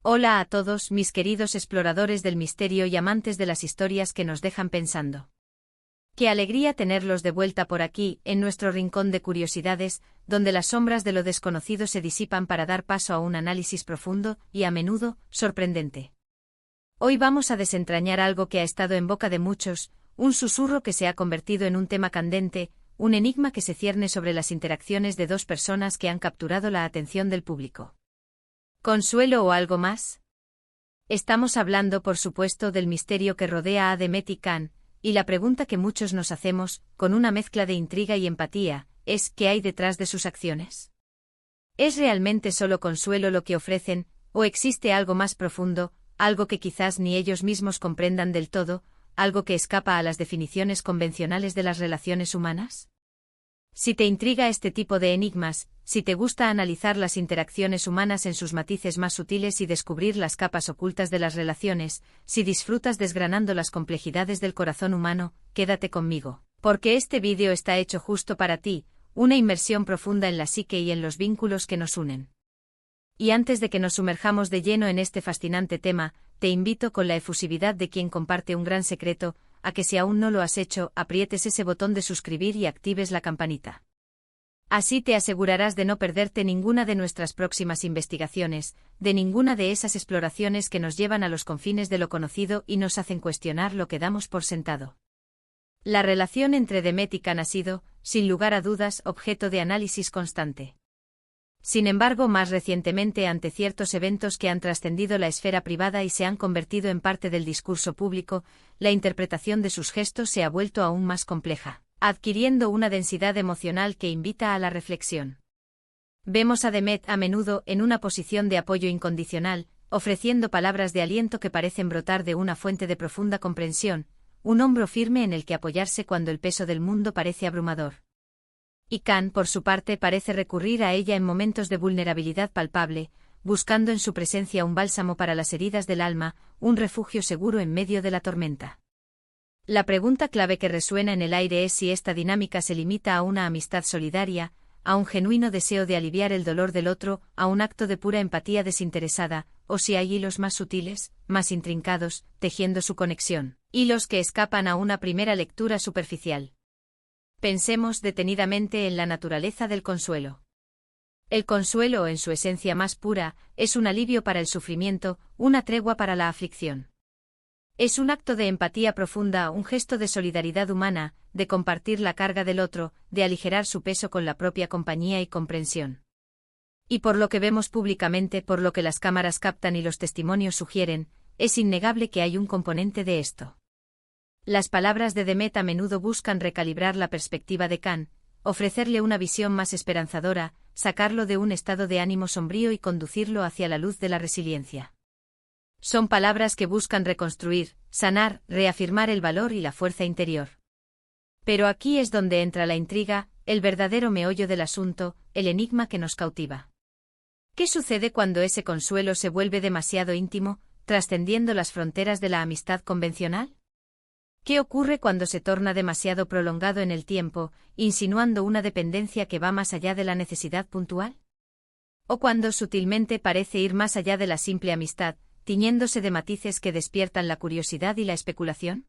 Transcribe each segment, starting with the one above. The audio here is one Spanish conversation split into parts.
Hola a todos mis queridos exploradores del misterio y amantes de las historias que nos dejan pensando. Qué alegría tenerlos de vuelta por aquí, en nuestro rincón de curiosidades, donde las sombras de lo desconocido se disipan para dar paso a un análisis profundo y, a menudo, sorprendente. Hoy vamos a desentrañar algo que ha estado en boca de muchos, un susurro que se ha convertido en un tema candente, un enigma que se cierne sobre las interacciones de dos personas que han capturado la atención del público. ¿Consuelo o algo más? Estamos hablando, por supuesto, del misterio que rodea a Demet y Can, y la pregunta que muchos nos hacemos, con una mezcla de intriga y empatía, es ¿qué hay detrás de sus acciones? ¿Es realmente solo consuelo lo que ofrecen, o existe algo más profundo, algo que quizás ni ellos mismos comprendan del todo, algo que escapa a las definiciones convencionales de las relaciones humanas? Si te intriga este tipo de enigmas, si te gusta analizar las interacciones humanas en sus matices más sutiles y descubrir las capas ocultas de las relaciones, si disfrutas desgranando las complejidades del corazón humano, quédate conmigo, porque este vídeo está hecho justo para ti, una inmersión profunda en la psique y en los vínculos que nos unen. Y antes de que nos sumerjamos de lleno en este fascinante tema, te invito con la efusividad de quien comparte un gran secreto, a que si aún no lo has hecho, aprietes ese botón de suscribir y actives la campanita. Así te asegurarás de no perderte ninguna de nuestras próximas investigaciones, de ninguna de esas exploraciones que nos llevan a los confines de lo conocido y nos hacen cuestionar lo que damos por sentado. La relación entre Demet y Can ha sido, sin lugar a dudas, objeto de análisis constante. Sin embargo, más recientemente, ante ciertos eventos que han trascendido la esfera privada y se han convertido en parte del discurso público, la interpretación de sus gestos se ha vuelto aún más compleja, adquiriendo una densidad emocional que invita a la reflexión. Vemos a Demet a menudo en una posición de apoyo incondicional, ofreciendo palabras de aliento que parecen brotar de una fuente de profunda comprensión, un hombro firme en el que apoyarse cuando el peso del mundo parece abrumador. Y Can, por su parte, parece recurrir a ella en momentos de vulnerabilidad palpable, buscando en su presencia un bálsamo para las heridas del alma, un refugio seguro en medio de la tormenta. La pregunta clave que resuena en el aire es si esta dinámica se limita a una amistad solidaria, a un genuino deseo de aliviar el dolor del otro, a un acto de pura empatía desinteresada, o si hay hilos más sutiles, más intrincados, tejiendo su conexión, hilos que escapan a una primera lectura superficial. Pensemos detenidamente en la naturaleza del consuelo. El consuelo, en su esencia más pura, es un alivio para el sufrimiento, una tregua para la aflicción. Es un acto de empatía profunda, un gesto de solidaridad humana, de compartir la carga del otro, de aligerar su peso con la propia compañía y comprensión. Y por lo que vemos públicamente, por lo que las cámaras captan y los testimonios sugieren, es innegable que hay un componente de esto. Las palabras de Demet a menudo buscan recalibrar la perspectiva de Can, ofrecerle una visión más esperanzadora, sacarlo de un estado de ánimo sombrío y conducirlo hacia la luz de la resiliencia. Son palabras que buscan reconstruir, sanar, reafirmar el valor y la fuerza interior. Pero aquí es donde entra la intriga, el verdadero meollo del asunto, el enigma que nos cautiva. ¿Qué sucede cuando ese consuelo se vuelve demasiado íntimo, trascendiendo las fronteras de la amistad convencional? ¿Qué ocurre cuando se torna demasiado prolongado en el tiempo, insinuando una dependencia que va más allá de la necesidad puntual? ¿O cuando sutilmente parece ir más allá de la simple amistad, tiñéndose de matices que despiertan la curiosidad y la especulación?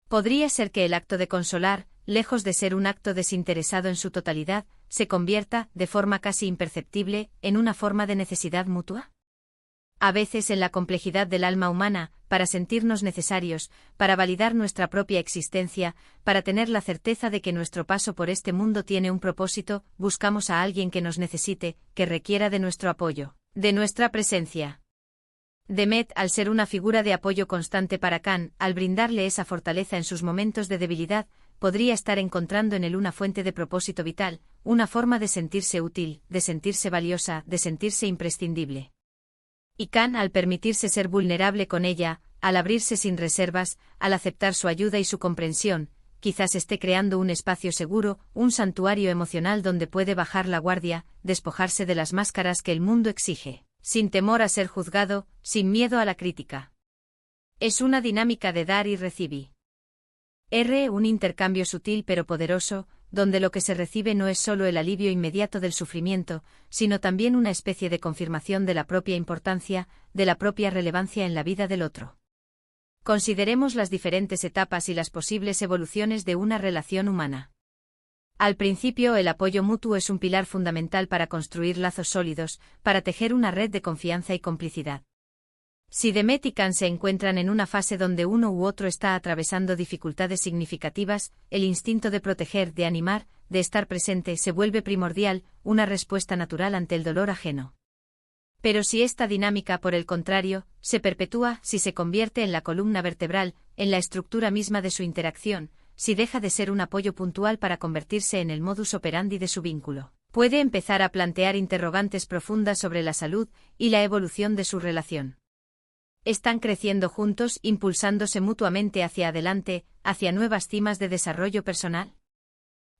¿Podría ser que el acto de consolar, lejos de ser un acto desinteresado en su totalidad, se convierta, de forma casi imperceptible, en una forma de necesidad mutua? A veces en la complejidad del alma humana, para sentirnos necesarios, para validar nuestra propia existencia, para tener la certeza de que nuestro paso por este mundo tiene un propósito, buscamos a alguien que nos necesite, que requiera de nuestro apoyo, de nuestra presencia. Demet, al ser una figura de apoyo constante para Can, al brindarle esa fortaleza en sus momentos de debilidad, podría estar encontrando en él una fuente de propósito vital, una forma de sentirse útil, de sentirse valiosa, de sentirse imprescindible. Y Can, al permitirse ser vulnerable con ella, al abrirse sin reservas, al aceptar su ayuda y su comprensión, quizás esté creando un espacio seguro, un santuario emocional donde puede bajar la guardia, despojarse de las máscaras que el mundo exige, sin temor a ser juzgado, sin miedo a la crítica. Es una dinámica de dar y recibir. Un intercambio sutil pero poderoso, donde lo que se recibe no es solo el alivio inmediato del sufrimiento, sino también una especie de confirmación de la propia importancia, de la propia relevancia en la vida del otro. Consideremos las diferentes etapas y las posibles evoluciones de una relación humana. Al principio, el apoyo mutuo es un pilar fundamental para construir lazos sólidos, para tejer una red de confianza y complicidad. Si Demet y Can se encuentran en una fase donde uno u otro está atravesando dificultades significativas, el instinto de proteger, de animar, de estar presente se vuelve primordial, una respuesta natural ante el dolor ajeno. Pero si esta dinámica, por el contrario, se perpetúa, si se convierte en la columna vertebral, en la estructura misma de su interacción, si deja de ser un apoyo puntual para convertirse en el modus operandi de su vínculo, puede empezar a plantear interrogantes profundas sobre la salud y la evolución de su relación. ¿Están creciendo juntos, impulsándose mutuamente hacia adelante, hacia nuevas cimas de desarrollo personal?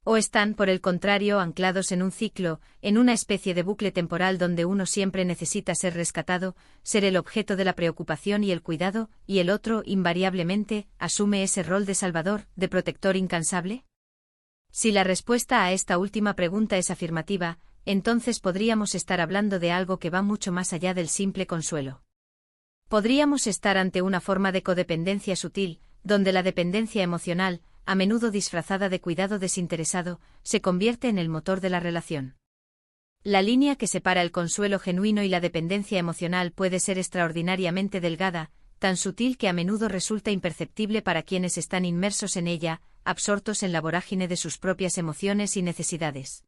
¿O están, por el contrario, anclados en un ciclo, en una especie de bucle temporal donde uno siempre necesita ser rescatado, ser el objeto de la preocupación y el cuidado, y el otro, invariablemente, asume ese rol de salvador, de protector incansable? Si la respuesta a esta última pregunta es afirmativa, entonces podríamos estar hablando de algo que va mucho más allá del simple consuelo. Podríamos estar ante una forma de codependencia sutil, donde la dependencia emocional, a menudo disfrazada de cuidado desinteresado, se convierte en el motor de la relación. La línea que separa el consuelo genuino y la dependencia emocional puede ser extraordinariamente delgada, tan sutil que a menudo resulta imperceptible para quienes están inmersos en ella, absortos en la vorágine de sus propias emociones y necesidades.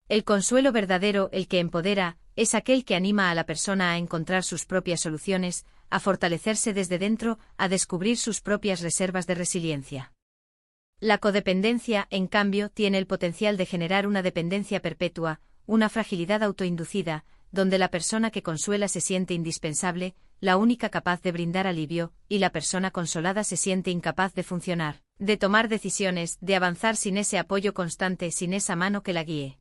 El consuelo verdadero, el que empodera, es aquel que anima a la persona a encontrar sus propias soluciones, a fortalecerse desde dentro, a descubrir sus propias reservas de resiliencia. La codependencia, en cambio, tiene el potencial de generar una dependencia perpetua, una fragilidad autoinducida, donde la persona que consuela se siente indispensable, la única capaz de brindar alivio, y la persona consolada se siente incapaz de funcionar, de tomar decisiones, de avanzar sin ese apoyo constante, sin esa mano que la guíe.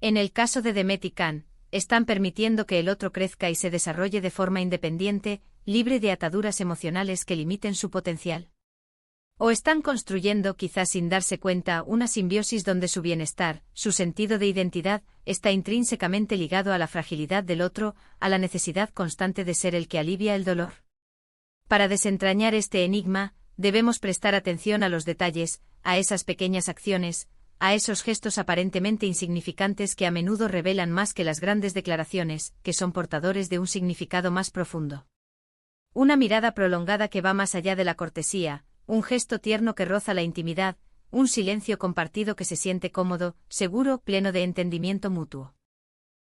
En el caso de Demet y Can, están permitiendo que el otro crezca y se desarrolle de forma independiente, libre de ataduras emocionales que limiten su potencial. O están construyendo, quizás sin darse cuenta, una simbiosis donde su bienestar, su sentido de identidad, está intrínsecamente ligado a la fragilidad del otro, a la necesidad constante de ser el que alivia el dolor. Para desentrañar este enigma, debemos prestar atención a los detalles, a esas pequeñas acciones, a esos gestos aparentemente insignificantes que a menudo revelan más que las grandes declaraciones, que son portadores de un significado más profundo. Una mirada prolongada que va más allá de la cortesía, un gesto tierno que roza la intimidad, un silencio compartido que se siente cómodo, seguro, pleno de entendimiento mutuo.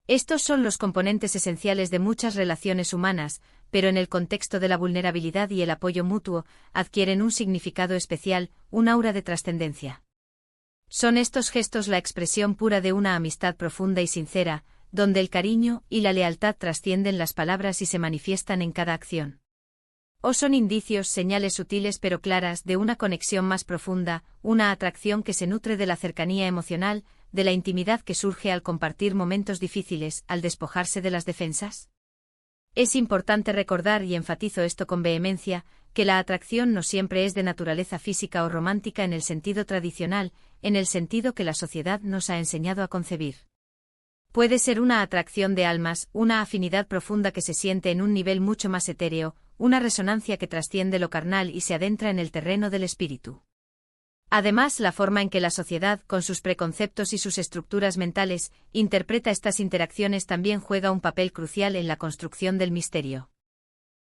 Estos son los componentes esenciales de muchas relaciones humanas, pero en el contexto de la vulnerabilidad y el apoyo mutuo, adquieren un significado especial, un aura de trascendencia. Son estos gestos la expresión pura de una amistad profunda y sincera, donde el cariño y la lealtad trascienden las palabras y se manifiestan en cada acción. O son indicios, señales sutiles pero claras de una conexión más profunda, una atracción que se nutre de la cercanía emocional, de la intimidad que surge al compartir momentos difíciles, al despojarse de las defensas. Es importante recordar, y enfatizo esto con vehemencia, que la atracción no siempre es de naturaleza física o romántica en el sentido tradicional, en el sentido que la sociedad nos ha enseñado a concebir. Puede ser una atracción de almas, una afinidad profunda que se siente en un nivel mucho más etéreo, una resonancia que trasciende lo carnal y se adentra en el terreno del espíritu. Además, la forma en que la sociedad, con sus preconceptos y sus estructuras mentales, interpreta estas interacciones también juega un papel crucial en la construcción del misterio.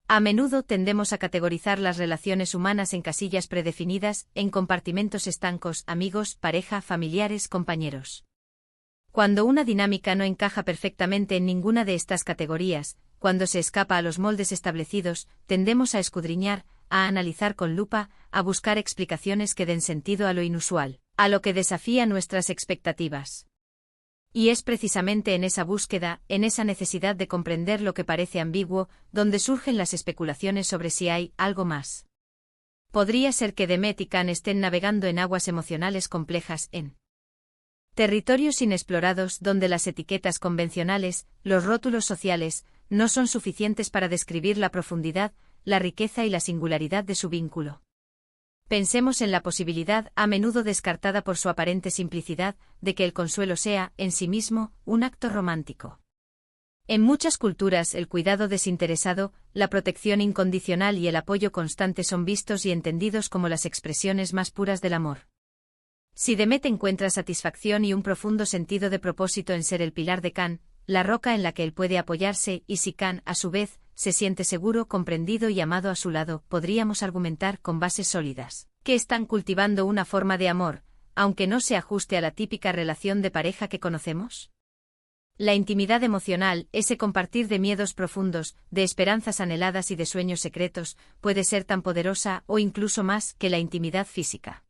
A menudo tendemos a categorizar las relaciones humanas en casillas predefinidas, en compartimentos estancos, amigos, pareja, familiares, compañeros. Cuando una dinámica no encaja perfectamente en ninguna de estas categorías, cuando se escapa a los moldes establecidos, tendemos a escudriñar, a analizar con lupa, a buscar explicaciones que den sentido a lo inusual, a lo que desafía nuestras expectativas. Y es precisamente en esa búsqueda, en esa necesidad de comprender lo que parece ambiguo, donde surgen las especulaciones sobre si hay algo más. Podría ser que Demet y Can estén navegando en aguas emocionales complejas, en territorios inexplorados donde las etiquetas convencionales, los rótulos sociales, no son suficientes para describir la profundidad, la riqueza y la singularidad de su vínculo. Pensemos en la posibilidad, a menudo descartada por su aparente simplicidad, de que el consuelo sea, en sí mismo, un acto romántico. En muchas culturas el cuidado desinteresado, la protección incondicional y el apoyo constante son vistos y entendidos como las expresiones más puras del amor. Si Demet encuentra satisfacción y un profundo sentido de propósito en ser el pilar de Can, la roca en la que él puede apoyarse, y si Can, a su vez, se siente seguro, comprendido y amado a su lado, podríamos argumentar con bases sólidas que están cultivando una forma de amor, aunque no se ajuste a la típica relación de pareja que conocemos. La intimidad emocional, ese compartir de miedos profundos, de esperanzas anheladas y de sueños secretos, puede ser tan poderosa o incluso más que la intimidad física.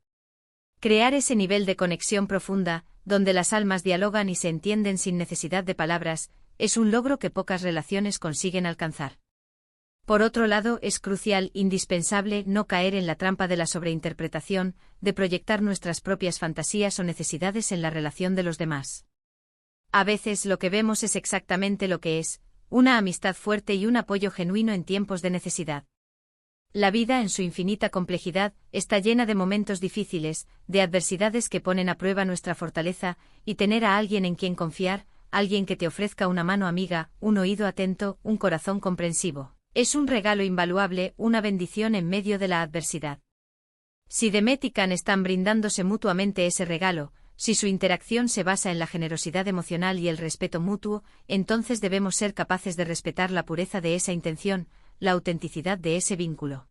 Crear ese nivel de conexión profunda, donde las almas dialogan y se entienden sin necesidad de palabras, es un logro que pocas relaciones consiguen alcanzar. Por otro lado, es crucial, indispensable, no caer en la trampa de la sobreinterpretación, de proyectar nuestras propias fantasías o necesidades en la relación de los demás. A veces lo que vemos es exactamente lo que es, una amistad fuerte y un apoyo genuino en tiempos de necesidad. La vida, en su infinita complejidad, está llena de momentos difíciles, de adversidades que ponen a prueba nuestra fortaleza, y tener a alguien en quien confiar, alguien que te ofrezca una mano amiga, un oído atento, un corazón comprensivo, es un regalo invaluable, una bendición en medio de la adversidad. Si Demet y Can están brindándose mutuamente ese regalo, si su interacción se basa en la generosidad emocional y el respeto mutuo, entonces debemos ser capaces de respetar la pureza de esa intención, la autenticidad de ese vínculo.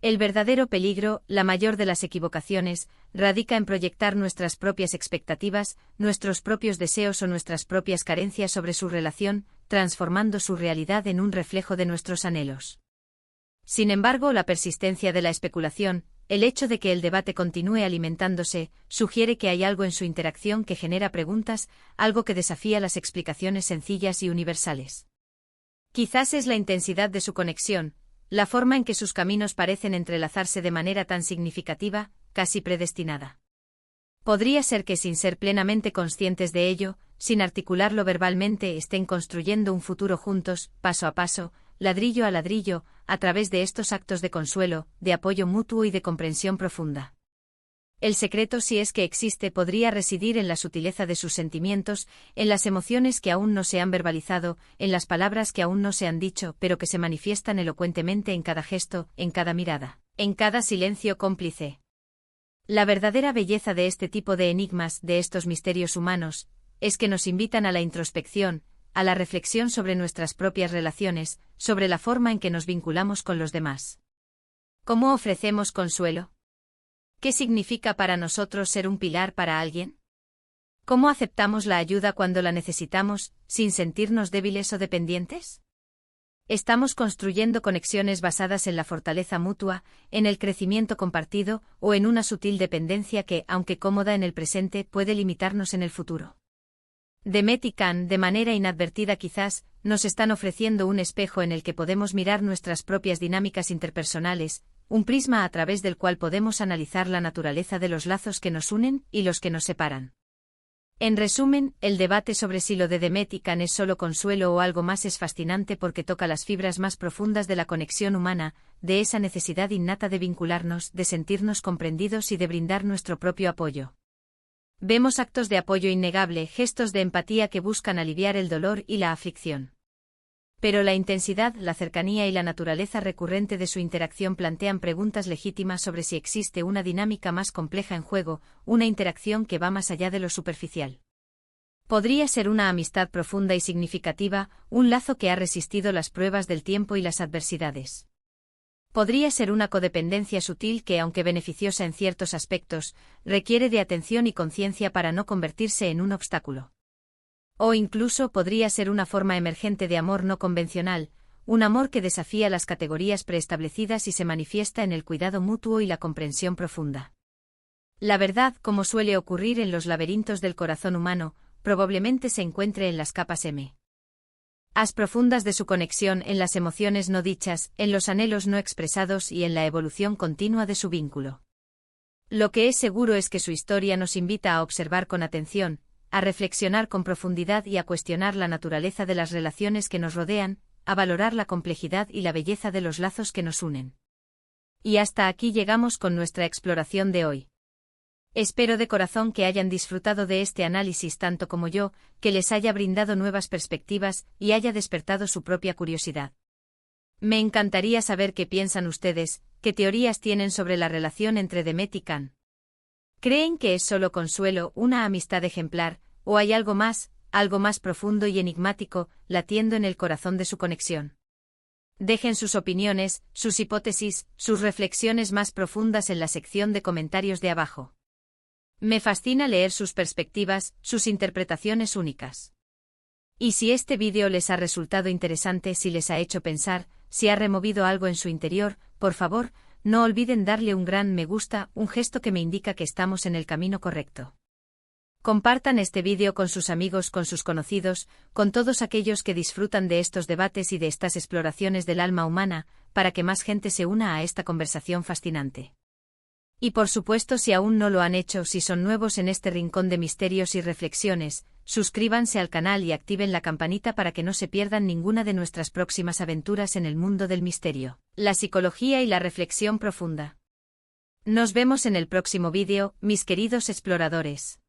El verdadero peligro, la mayor de las equivocaciones, radica en proyectar nuestras propias expectativas, nuestros propios deseos o nuestras propias carencias sobre su relación, transformando su realidad en un reflejo de nuestros anhelos. Sin embargo, la persistencia de la especulación, el hecho de que el debate continúe alimentándose, sugiere que hay algo en su interacción que genera preguntas, algo que desafía las explicaciones sencillas y universales. Quizás es la intensidad de su conexión, la forma en que sus caminos parecen entrelazarse de manera tan significativa, casi predestinada. Podría ser que sin ser plenamente conscientes de ello, sin articularlo verbalmente, estén construyendo un futuro juntos, paso a paso, ladrillo a ladrillo, a través de estos actos de consuelo, de apoyo mutuo y de comprensión profunda. El secreto, si es que existe, podría residir en la sutileza de sus sentimientos, en las emociones que aún no se han verbalizado, en las palabras que aún no se han dicho, pero que se manifiestan elocuentemente en cada gesto, en cada mirada, en cada silencio cómplice. La verdadera belleza de este tipo de enigmas, de estos misterios humanos, es que nos invitan a la introspección, a la reflexión sobre nuestras propias relaciones, sobre la forma en que nos vinculamos con los demás. ¿Cómo ofrecemos consuelo? ¿Qué significa para nosotros ser un pilar para alguien? ¿Cómo aceptamos la ayuda cuando la necesitamos, sin sentirnos débiles o dependientes? ¿Estamos construyendo conexiones basadas en la fortaleza mutua, en el crecimiento compartido, o en una sutil dependencia que, aunque cómoda en el presente, puede limitarnos en el futuro? Demet y Can, de manera inadvertida quizás, nos están ofreciendo un espejo en el que podemos mirar nuestras propias dinámicas interpersonales, un prisma a través del cual podemos analizar la naturaleza de los lazos que nos unen y los que nos separan. En resumen, el debate sobre si lo de Demet y Can es solo consuelo o algo más es fascinante porque toca las fibras más profundas de la conexión humana, de esa necesidad innata de vincularnos, de sentirnos comprendidos y de brindar nuestro propio apoyo. Vemos actos de apoyo innegable, gestos de empatía que buscan aliviar el dolor y la aflicción. Pero la intensidad, la cercanía y la naturaleza recurrente de su interacción plantean preguntas legítimas sobre si existe una dinámica más compleja en juego, una interacción que va más allá de lo superficial. Podría ser una amistad profunda y significativa, un lazo que ha resistido las pruebas del tiempo y las adversidades. Podría ser una codependencia sutil que, aunque beneficiosa en ciertos aspectos, requiere de atención y conciencia para no convertirse en un obstáculo. O incluso podría ser una forma emergente de amor no convencional, un amor que desafía las categorías preestablecidas y se manifiesta en el cuidado mutuo y la comprensión profunda. La verdad, como suele ocurrir en los laberintos del corazón humano, probablemente se encuentre en las capas más profundas de su conexión, en las emociones no dichas, en los anhelos no expresados y en la evolución continua de su vínculo. Lo que es seguro es que su historia nos invita a observar con atención, a reflexionar con profundidad y a cuestionar la naturaleza de las relaciones que nos rodean, a valorar la complejidad y la belleza de los lazos que nos unen. Y hasta aquí llegamos con nuestra exploración de hoy. Espero de corazón que hayan disfrutado de este análisis tanto como yo, que les haya brindado nuevas perspectivas y haya despertado su propia curiosidad. Me encantaría saber qué piensan ustedes, qué teorías tienen sobre la relación entre Demet y Khan. ¿Creen que es solo consuelo, una amistad ejemplar, o hay algo más profundo y enigmático, latiendo en el corazón de su conexión? Dejen sus opiniones, sus hipótesis, sus reflexiones más profundas en la sección de comentarios de abajo. Me fascina leer sus perspectivas, sus interpretaciones únicas. Y si este vídeo les ha resultado interesante, si les ha hecho pensar, si ha removido algo en su interior, por favor, no olviden darle un gran me gusta, un gesto que me indica que estamos en el camino correcto. Compartan este vídeo con sus amigos, con sus conocidos, con todos aquellos que disfrutan de estos debates y de estas exploraciones del alma humana, para que más gente se una a esta conversación fascinante. Y por supuesto, si aún no lo han hecho, si son nuevos en este rincón de misterios y reflexiones, suscríbanse al canal y activen la campanita para que no se pierdan ninguna de nuestras próximas aventuras en el mundo del misterio, la psicología y la reflexión profunda. Nos vemos en el próximo vídeo, mis queridos exploradores.